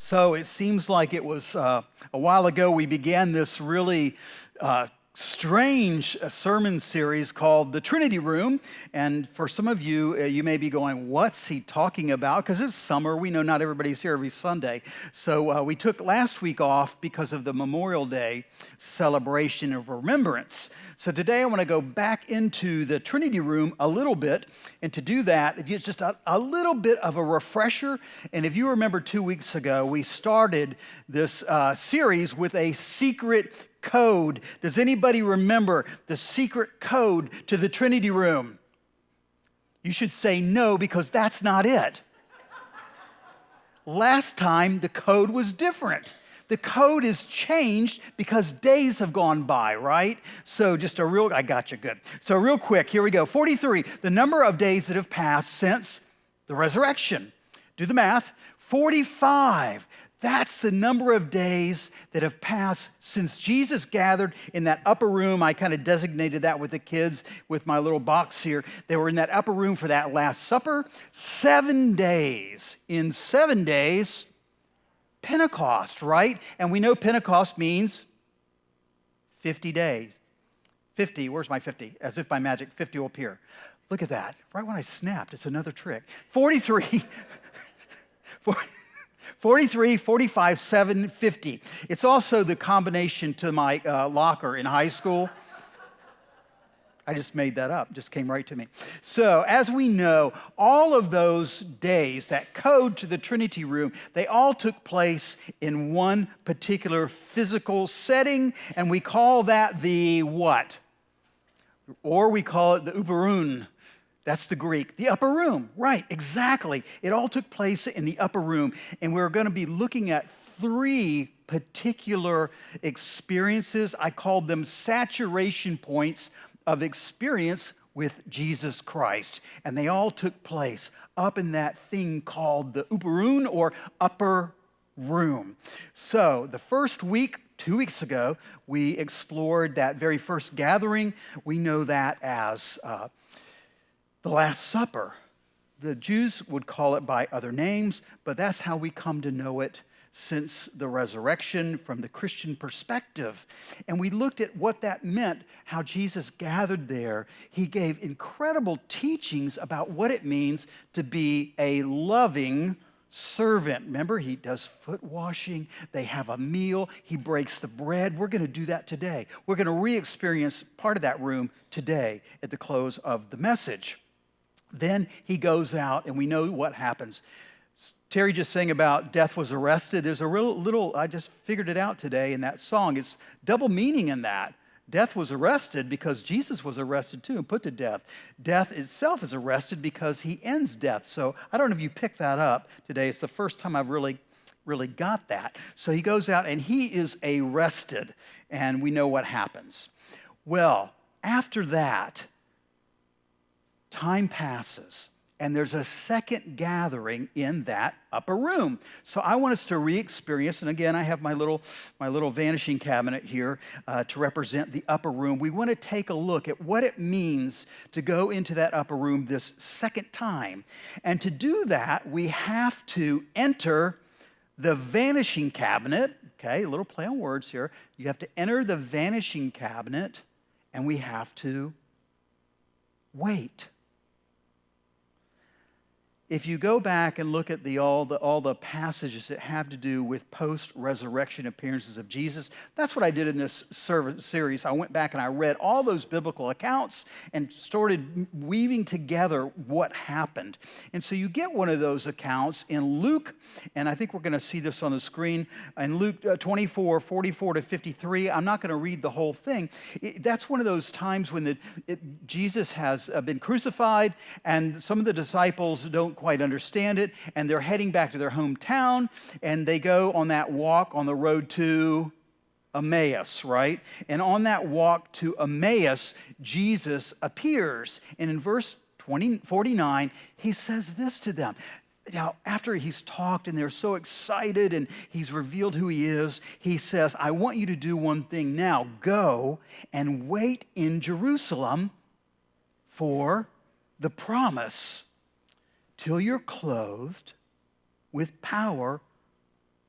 So it seems like it was a while ago we began this really strange sermon series called The Trinity Room. And for some of you, you may be going, what's he talking about? Because it's summer. We know not everybody's here every Sunday. So we took last week off because of the Memorial Day celebration of remembrance. So today I want to go back into the Trinity Room a little bit. And to do that, it's just a little bit of a refresher. And if you remember 2 weeks ago, we started this series with a secret code. Does anybody remember the secret code to the Trinity Room? You should say no, because that's not it. Last time the code was different. The code is changed because days have gone by, right? So I got you, good. So real quick, here we go. 43, the number of days that have passed since the resurrection. Do the math. 45. That's the number of days that have passed since Jesus gathered in that upper room. I kind of designated that with the kids with my little box here. They were in that upper room for that Last Supper. 7 days. In 7 days, Pentecost, right? And we know Pentecost means 50 days. 50, where's my 50? As if by magic, 50 will appear. Look at that. Right when I snapped, it's another trick. 43. 43, 45, 7, 50. It's also the combination to my locker in high school. I just made that up, just came right to me. So as we know, all of those days, that code to the Trinity Room, they all took place in one particular physical setting, and we call that the what? Or we call it the Uperun. That's the Greek. The upper room, right, exactly. It all took place in the upper room, and we're going to be looking at 3 particular experiences. I called them saturation points of experience with Jesus Christ, and they all took place up in that thing called the Uperun, or upper room. So the first week, 2 weeks ago, we explored that very first gathering. We know that as the Last Supper. The Jews would call it by other names, but that's how we come to know it since the resurrection from the Christian perspective. And we looked at what that meant, how Jesus gathered there. He gave incredible teachings about what it means to be a loving servant. Remember, he does foot washing. They have a meal. He breaks the bread. We're going to do that today. We're going to re-experience part of that room today at the close of the message. Then he goes out, and we know what happens. Terry just sang about death was arrested. There's a little, I just figured it out today in that song. It's double meaning in that. Death was arrested because Jesus was arrested too and put to death. Death itself is arrested because he ends death. So I don't know if you picked that up today. It's the first time I've really got that. So he goes out and he is arrested, and we know what happens. Well, after that, time passes, and there's a second gathering in that upper room. So I want us to re-experience, and again, I have my little Vanishing cabinet here to represent the upper room. We want to take a look at what it means to go into that upper room this second time. And to do that, we have to enter the Vanishing cabinet. Okay, a little play on words here. You have to enter the Vanishing cabinet, and we have to wait. If you go back and look at all the passages that have to do with post-resurrection appearances of Jesus, that's what I did in this series. I went back and I read all those biblical accounts and started weaving together what happened. And so you get one of those accounts in Luke, and I think we're going to see this on the screen, in Luke 24, 44 to 53. I'm not going to read the whole thing. That's one of those times when Jesus has been crucified, and some of the disciples don't quite understand it, and they're heading back to their hometown, and they go on that walk on the road to Emmaus, right? And on that walk to Emmaus, Jesus appears, and in verse 49, he says this to them. Now, after he's talked and they're so excited and he's revealed who he is, he says, I want you to do one thing now. Go and wait in Jerusalem for the promise till you're clothed with power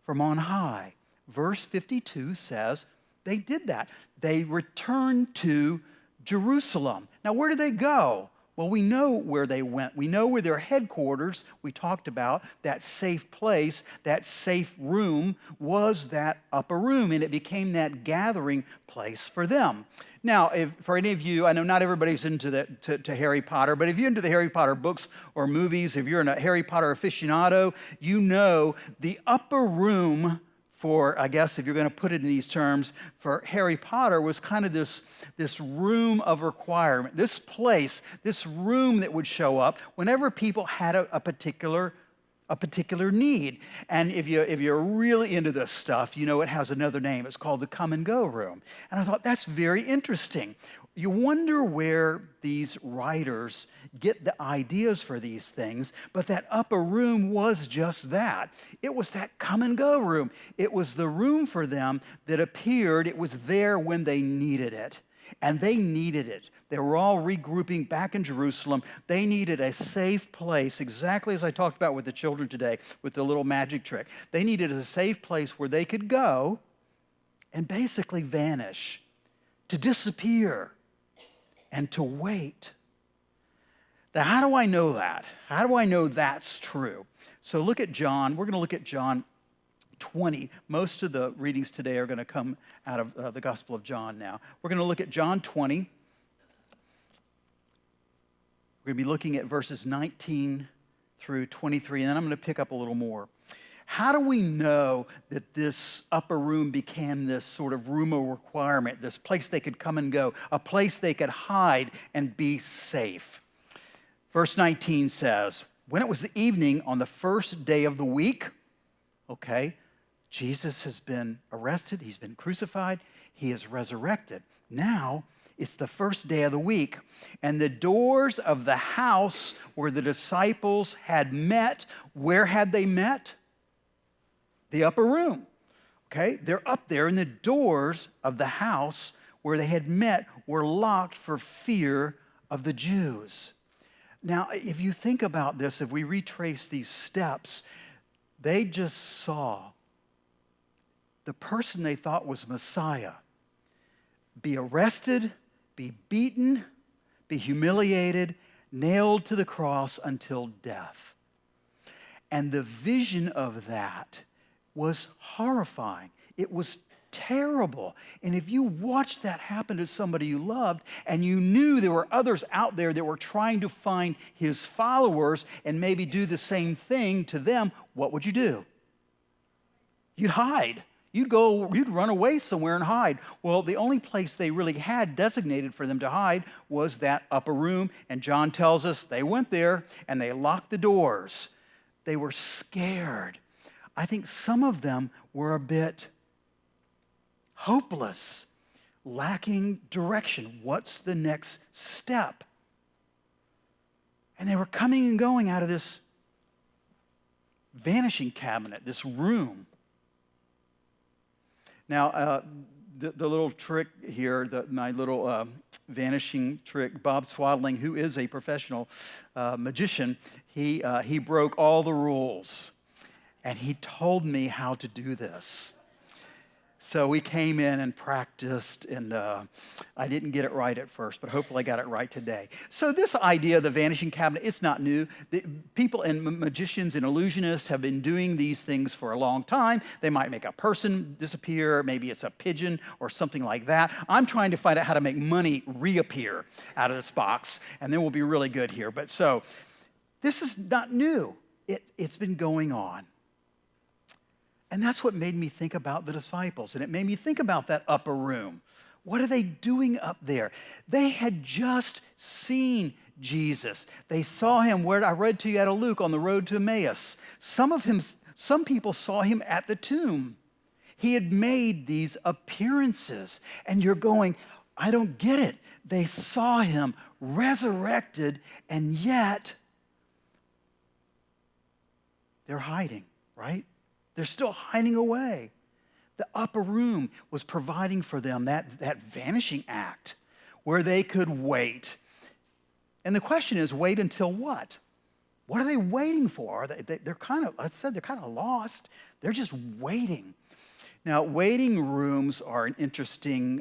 from on high. Verse 52 says they did that. They returned to Jerusalem. Now, where did they go? Well, we know where they went. We know where their headquarters, we talked about, that safe place, that safe room, was that upper room, and it became that gathering place for them. Now, for any of you, I know not everybody's into to Harry Potter, but if you're into the Harry Potter books or movies, if you're a Harry Potter aficionado, you know the upper room for, I guess, if you're going to put it in these terms, for Harry Potter was kind of this room of requirement, this place, this room that would show up whenever people had a particular need. And if you're really into this stuff, you know it has another name. It's called the come and go room. And I thought, that's very interesting. You wonder where these writers get the ideas for these things, but that upper room was just that. It was that come and go room. It was the room for them that appeared. It was there when they needed it, and they needed it. They were all regrouping back in Jerusalem. They needed a safe place, exactly as I talked about with the children today, with the little magic trick. They needed a safe place where they could go and basically vanish, to disappear, and to wait. Now, how do I know that? How do I know that's true? So look at John. We're going to look at John 20. Most of the readings today are going to come out of the Gospel of John now. We're going to look at John 20. We're going to be looking at verses 19 through 23, and then I'm going to pick up a little more. How do we know that this upper room became this sort of room of requirement, this place they could come and go, a place they could hide and be safe? Verse 19 says, when it was the evening on the first day of the week, okay, Jesus has been arrested, he's been crucified, he is resurrected. Now, it's the first day of the week, and the doors of the house where the disciples had met, where had they met? The upper room, okay? They're up there, and the doors of the house where they had met were locked for fear of the Jews. Now, if you think about this, if we retrace these steps, they just saw the person they thought was Messiah be arrested, be beaten, be humiliated, nailed to the cross until death. And the vision of that was horrifying. It was terrible. And if you watched that happen to somebody you loved, and you knew there were others out there that were trying to find his followers and maybe do the same thing to them, what would you do? You'd hide. You'd run away somewhere and hide. Well, the only place they really had designated for them to hide was that upper room. And John tells us they went there and they locked the doors. They were scared. I think some of them were a bit hopeless, lacking direction. What's the next step? And they were coming and going out of this vanishing cabinet, this room. Now, the little trick here, my little vanishing trick, Bob Swaddling, who is a professional magician, he broke all the rules. And he told me how to do this. So we came in and practiced, and I didn't get it right at first, but hopefully I got it right today. So this idea of the vanishing cabinet, it's not new. People and magicians and illusionists have been doing these things for a long time. They might make a person disappear, maybe it's a pigeon or something like that. I'm trying to find out how to make money reappear out of this box, and then we'll be really good here. But so this is not new. It's been going on. And that's what made me think about the disciples. And it made me think about that upper room. What are they doing up there? They had just seen Jesus. They saw him where I read to you out of Luke on the road to Emmaus. Some people saw him at the tomb. He had made these appearances. And you're going, I don't get it. They saw him resurrected, and yet they're hiding, right? They're still hiding away. The upper room was providing for them that vanishing act where they could wait. And the question is, wait until what? What are they waiting for? They're kind of, I said, they're kind of lost. They're just waiting. Now, waiting rooms are an interesting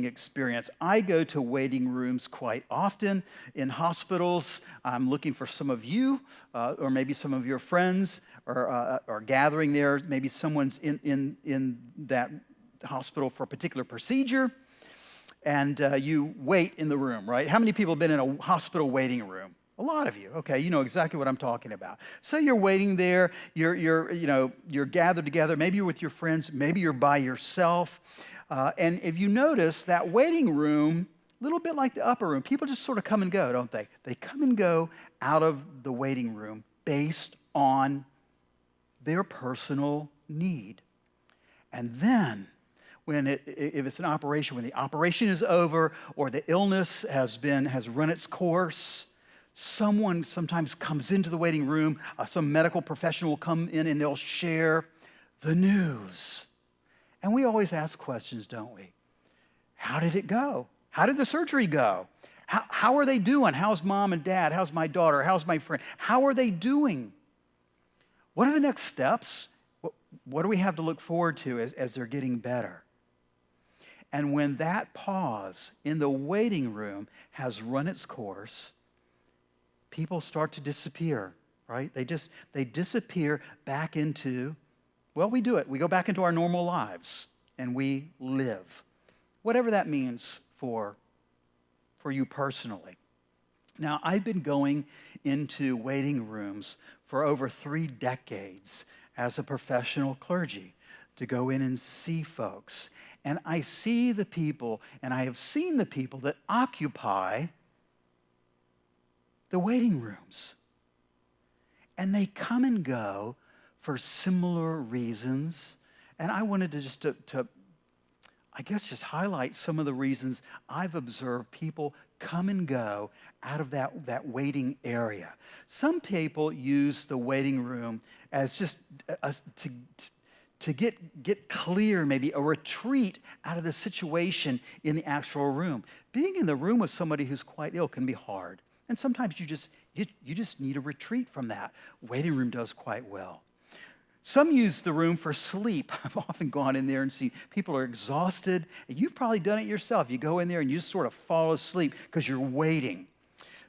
experience. I go to waiting rooms quite often in hospitals. I'm looking for some of you, or maybe some of your friends are gathering there. Maybe someone's in that hospital for a particular procedure, and you wait in the room, right? How many people have been in a hospital waiting room? A lot of you. Okay, you know exactly what I'm talking about. So you're waiting there. You're gathered together. Maybe you're with your friends. Maybe you're by yourself. And if you notice, that waiting room, a little bit like the upper room, people just sort of come and go, don't they? They come and go out of the waiting room based on their personal need. And then, if it's an operation, when the operation is over or the illness has run its course, someone sometimes comes into the waiting room, some medical professional will come in and they'll share the news. And we always ask questions, don't we? How did it go? How did the surgery go? How are they doing? How's mom and dad? How's my daughter? How's my friend? How are they doing? What are the next steps? What do we have to look forward to as they're getting better? And when that pause in the waiting room has run its course, people start to disappear, right? They disappear back into, well, we do it. We go back into our normal lives and we live. Whatever that means for you personally. Now, I've been going into waiting rooms for over 3 decades as a professional clergy to go in and see folks. And I see the people, and I have seen the people that occupy the waiting rooms. And they come and go for similar reasons. And I wanted to just highlight some of the reasons I've observed people come and go out of that waiting area. Some people use the waiting room as just to get clear, maybe a retreat out of the situation in the actual room. Being in the room with somebody who's quite ill can be hard. And sometimes you just need a retreat from that. Waiting room does quite well. Some use the room for sleep. I've often gone in there and seen people are exhausted. And you've probably done it yourself. You go in there and you just sort of fall asleep because you're waiting.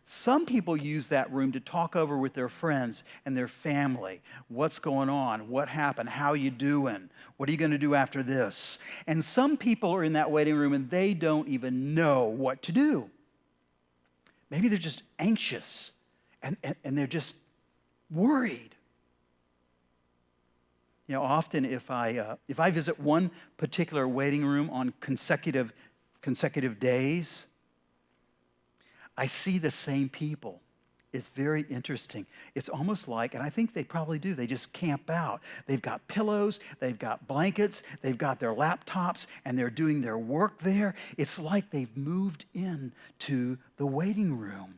Some people use that room to talk over with their friends and their family. What's going on? What happened? How you doing? What are you going to do after this? And some people are in that waiting room and they don't even know what to do. Maybe they're just anxious and they're just worried. You know, often if I visit one particular waiting room on consecutive days, I see the same people. It's very interesting. It's almost like, and I think they probably do, they just camp out. They've got pillows, they've got blankets, they've got their laptops, and they're doing their work there. It's like they've moved into the waiting room.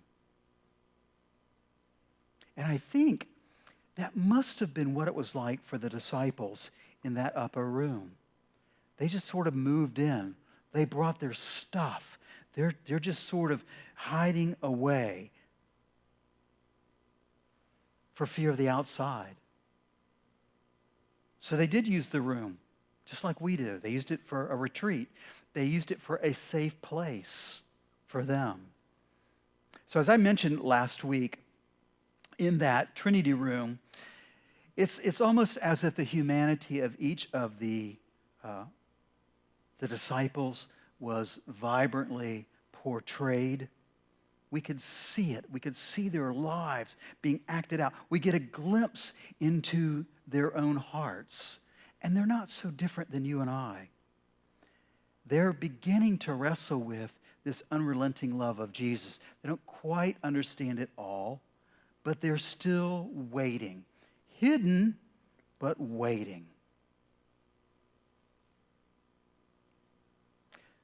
And I think that must have been what it was like for the disciples in that upper room. They just sort of moved in. They brought their stuff. They're just sort of hiding away for fear of the outside. So they did use the room, just like we do. They used it for a retreat. They used it for a safe place for them. So as I mentioned last week, in that Trinity room, it's almost as if the humanity of each of the disciples was vibrantly portrayed. We could see it. We could see their lives being acted out. We get a glimpse into their own hearts. And they're not so different than you and I. They're beginning to wrestle with this unrelenting love of Jesus. They don't quite understand it all, but they're still waiting. Hidden, but waiting.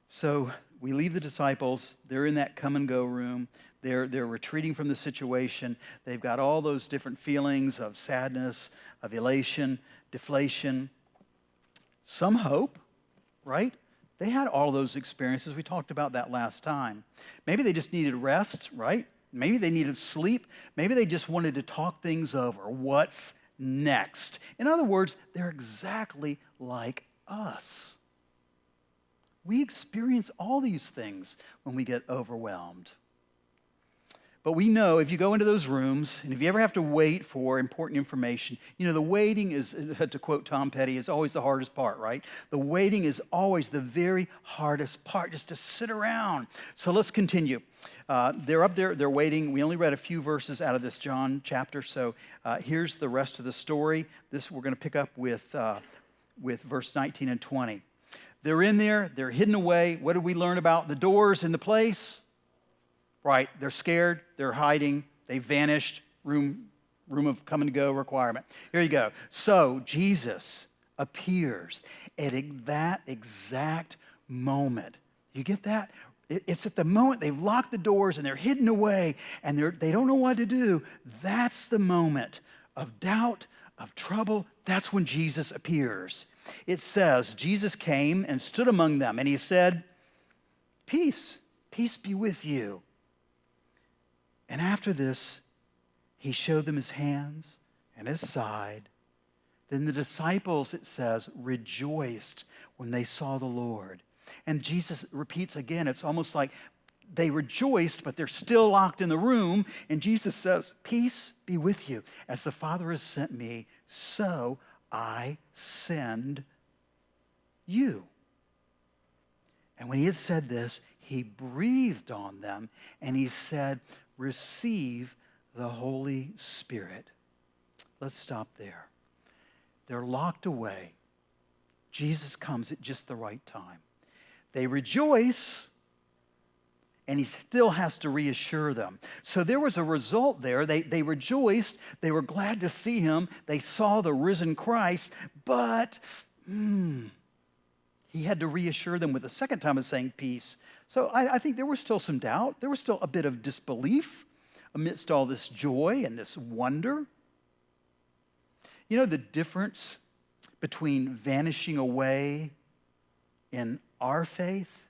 So we leave the disciples. They're in that come and go room. They're retreating from the situation. They've got all those different feelings of sadness, of elation, deflation, some hope, right? They had all those experiences. We talked about that last time. Maybe they just needed rest, right? Maybe they needed sleep. Maybe they just wanted to talk things over. What's next? In other words, they're exactly like us. We experience all these things when we get overwhelmed. But we know if you go into those rooms, and if you ever have to wait for important information, the waiting is, to quote Tom Petty, is always the hardest part, right? The waiting is always the very hardest part, just to sit around. So let's continue. They're up there, they're waiting. We only read a few verses out of this John chapter, so here's the rest of the story. This we're going to pick up with verse 19 and 20. They're in there, they're hidden away. What did we learn about the doors in the place? Right, they're scared, they're hiding, they vanished, room of come and go requirement. Here you go. So Jesus appears at that exact moment. You get that? It's at the moment they've locked the doors and they're hidden away and they don't know what to do. That's the moment of doubt, of trouble. That's when Jesus appears. It says, Jesus came and stood among them and he said, peace be with you. And after this, he showed them his hands and his side. Then the disciples, it says, rejoiced when they saw the Lord. And Jesus repeats again, it's almost like they rejoiced, but they're still locked in the room. And Jesus says, peace be with you. As the Father has sent me, so I send you. And when he had said this, he breathed on them and he said, receive the Holy Spirit. Let's stop there. They're locked away. Jesus comes at just the right time. They rejoice, and he still has to reassure them. So there was a result there. They rejoiced. They were glad to see him. They saw the risen Christ, but he had to reassure them with the second time of saying peace. So I think there was still some doubt. There was still a bit of disbelief amidst all this joy and this wonder. You know the difference between vanishing away in our faith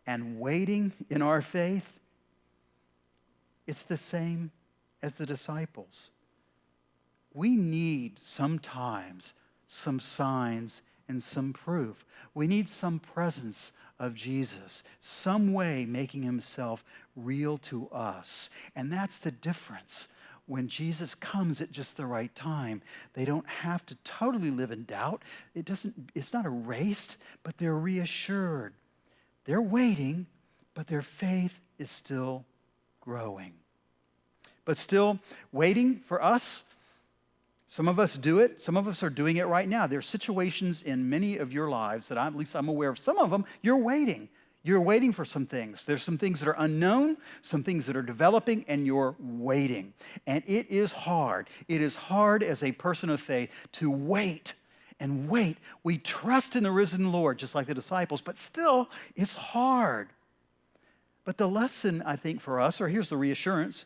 and waiting in our faith? It's the same as the disciples. We need sometimes some signs and some proof. We need some presence of Jesus, some way making himself real to us. And that's the difference. When Jesus comes at just the right time, they don't have to totally live in doubt. It's not erased, but they're reassured. They're waiting, but their faith is still growing. But still waiting for us. Some of us do it. Some of us are doing it right now. There are situations in many of your lives that at least I'm aware of. Some of them, you're waiting. You're waiting for some things. There's some things that are unknown, some things that are developing, and you're waiting. And it is hard. It is hard as a person of faith to wait and wait. We trust in the risen Lord, just like the disciples, but still, it's hard. But the lesson, I think, for us, or here's the reassurance,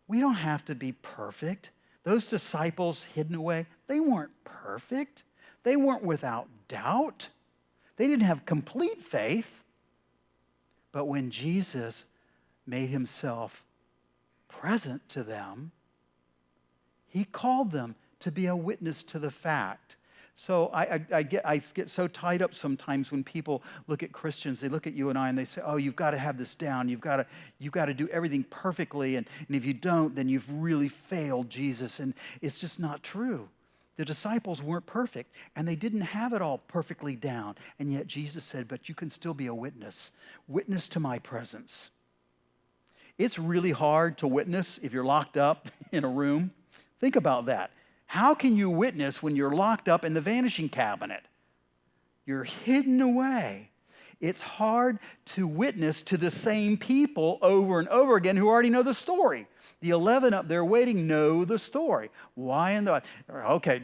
we don't have to be perfect. Those disciples hidden away, they weren't perfect. They weren't without doubt. They didn't have complete faith. But when Jesus made himself present to them, he called them to be a witness to the fact. So I get so tied up sometimes when people look at Christians. They look at you and I and they say, oh, you've got to have this down. You've got to do everything perfectly. And if you don't, then you've really failed Jesus. And it's just not true. The disciples weren't perfect, and they didn't have it all perfectly down. And yet Jesus said, but you can still be a witness to my presence. It's really hard to witness if you're locked up in a room. Think about that. How can you witness when you're locked up in the vanishing cabinet? You're hidden away. It's hard to witness to the same people over and over again who already know the story. The 11 up there waiting know the story. Why in the... Okay,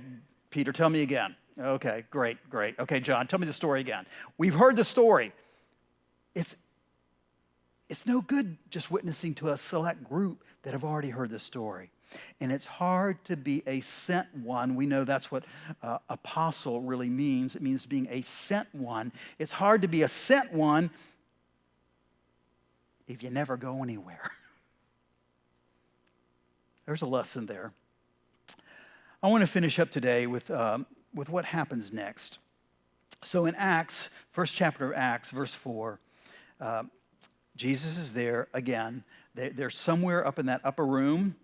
Peter, tell me again. Okay, great. Okay, John, tell me the story again. We've heard the story. It's no good just witnessing to a select group that have already heard the story. And it's hard to be a sent one. We know that's what apostle really means. It means being a sent one. It's hard to be a sent one if you never go anywhere. There's a lesson there. I want to finish up today with what happens next. So in Acts, first chapter of Acts, verse 4, Jesus is there again. They're somewhere up in that upper room,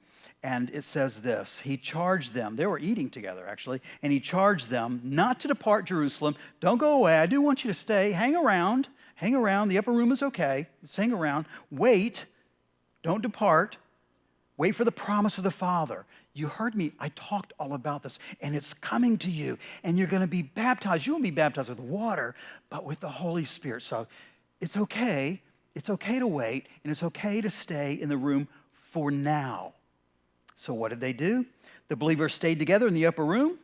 and it says this. He charged them. They were eating together, actually, and he charged them not to depart Jerusalem. Don't go away. I do want you to stay. Hang around. Hang around. The upper room is okay. Just hang around. Wait. Don't depart. Wait for the promise of the Father. You heard me. I talked all about this, and it's coming to you, and you're going to be baptized. You won't be baptized with water, but with the Holy Spirit. So it's okay. It's okay to wait, and it's okay to stay in the room for now. So what did they do? The believers stayed together in the upper room.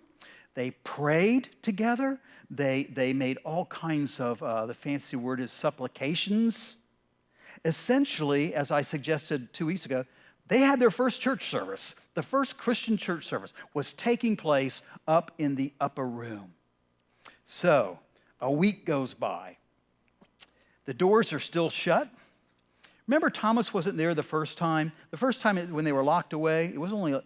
They prayed together. They made all kinds of, the fancy word is supplications. Essentially, as I suggested 2 weeks ago, they had their first church service. The first Christian church service was taking place up in the upper room. So, a week goes by. The doors are still shut. Remember, Thomas wasn't there the first time. The first time when they were locked away, it was only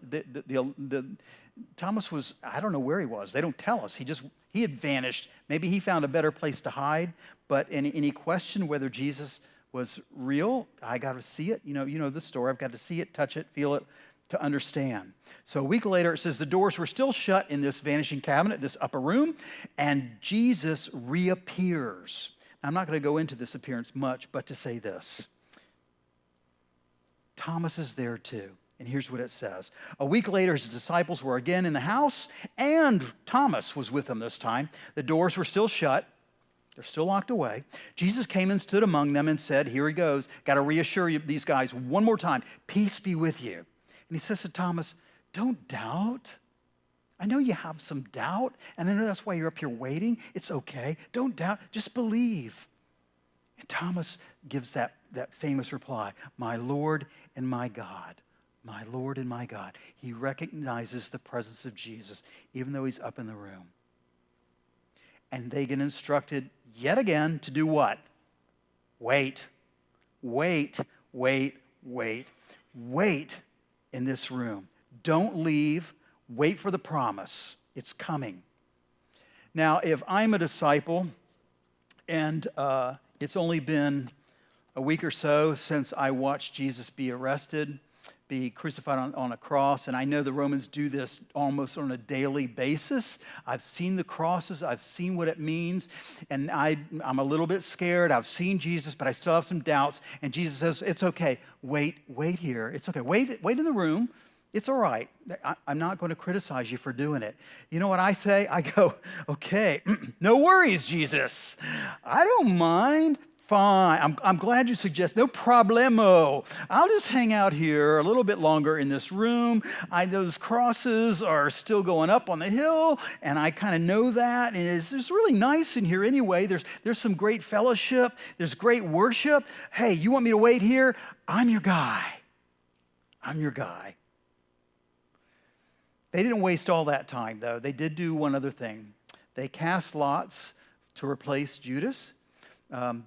Thomas was, I don't know where he was. They don't tell us. He had vanished. Maybe he found a better place to hide. But any question whether Jesus was real, I got to see it. You know the story. I've got to see it, touch it, feel it to understand. So a week later, it says the doors were still shut in this vanishing cabinet, this upper room, and Jesus reappears. I'm not going to go into this appearance much, but to say this. Thomas is there too. And here's what it says. A week later, his disciples were again in the house, and Thomas was with them this time. The doors were still shut. They're still locked away. Jesus came and stood among them and said, here he goes. Got to reassure you, these guys one more time. Peace be with you. And he says to Thomas, don't doubt. I know you have some doubt, and I know that's why you're up here waiting. It's okay. Don't doubt. Just believe. And Thomas gives that famous reply, my Lord and my God. My Lord and my God. He recognizes the presence of Jesus, even though he's up in the room. And they get instructed yet again to do what? Wait. Wait, wait, wait. Wait in this room. Don't leave. Wait for the promise. It's coming. Now, if I'm a disciple and it's only been a week or so since I watched Jesus be arrested, be crucified on a cross, and I know the Romans do this almost on a daily basis. I've seen the crosses. I've seen what it means, and I'm a little bit scared. I've seen Jesus, but I still have some doubts, and Jesus says, it's okay. Wait here. It's okay. Wait in the room. It's all right. I'm not going to criticize you for doing it. You know what I say? I go, okay, no worries, Jesus. I don't mind. Fine. I'm glad you suggest. No problemo. I'll just hang out here a little bit longer in this room. Those crosses are still going up on the hill, and I kind of know that. And it's really nice in here anyway. There's some great fellowship. There's great worship. Hey, you want me to wait here? I'm your guy. I'm your guy. They didn't waste all that time, though. They did do one other thing. They cast lots to replace Judas.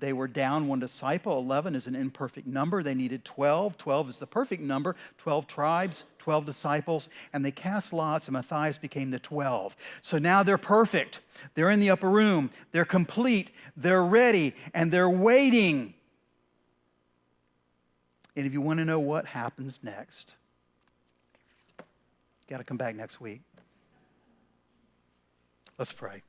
They were down one disciple. 11 is an imperfect number. They needed 12. 12 is the perfect number. 12 tribes, 12 disciples. And they cast lots, and Matthias became the 12. So now they're perfect. They're in the upper room. They're complete. They're ready. And they're waiting. And if you want to know what happens next, you got to come back next week. Let's pray.